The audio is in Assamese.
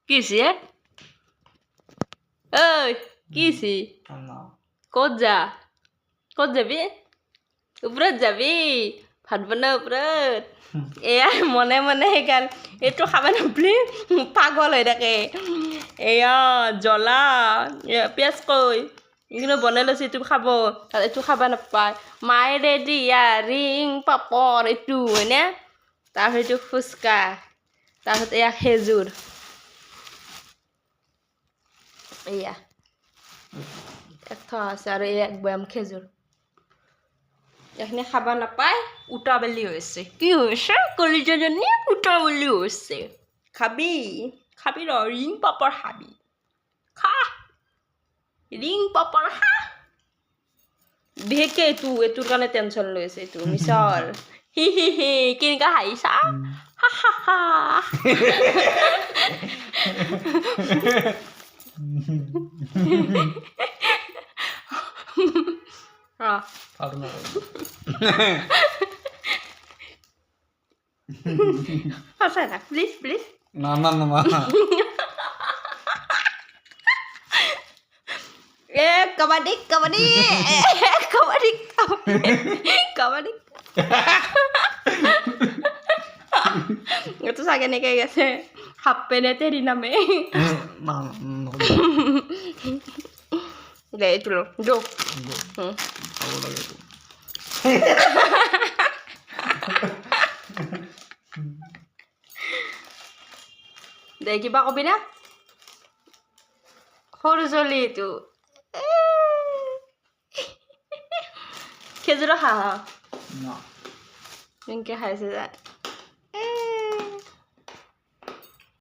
কিছে ঐ কিছি ক'ত যা ক'ত যাবি ওপৰত যাবি ভাত বনাই ওপৰত এয়া মনে মনে সেইকাৰণ এইটো খাব নাপালি পাগল হৈ থাকে এয়া জ্বলা পিঁয়াজ কৈ এইখিনি বনাই লৈছে এইটো খাব এইটো খাব নাপায় মায়ে ৰেডি ইয়া ৰিং পাপৰ এইটো হয়নে তাৰপিছত এইটো ফুচকা তাৰপিছত এয়া খেজুৰ এয়া এক থোৱা আছে আৰু এক বয়াম খেজুৰ এইখিনি খাব নাপায় উটাবলি হৈছে কি হৈছে কলিজাজনী উটাবলি হৈছে খাবি খাবি ৰ ৰিং পাপৰ খাবি খা ৰিং পাপৰ খা বিশেষকৈ এইটোৰ কাৰণে টেনশ্যন লৈ আছে এইটো মিছৰ হি হি হি কেনেকুৱা হাঁহিছা হা হা হা সঁচা না প্লিজ প্লিজ না এ কাবাডী কাবাডী কাবাডী কাবাডী এইটো চাগে এনেকৈ গেছে হাফ পেনে তেৰি নামে দে এইটো ল দে কিবা কবি না সৰু ছোৱালী এইটো খেজুৰ খা এনেকৈ খাইছে যা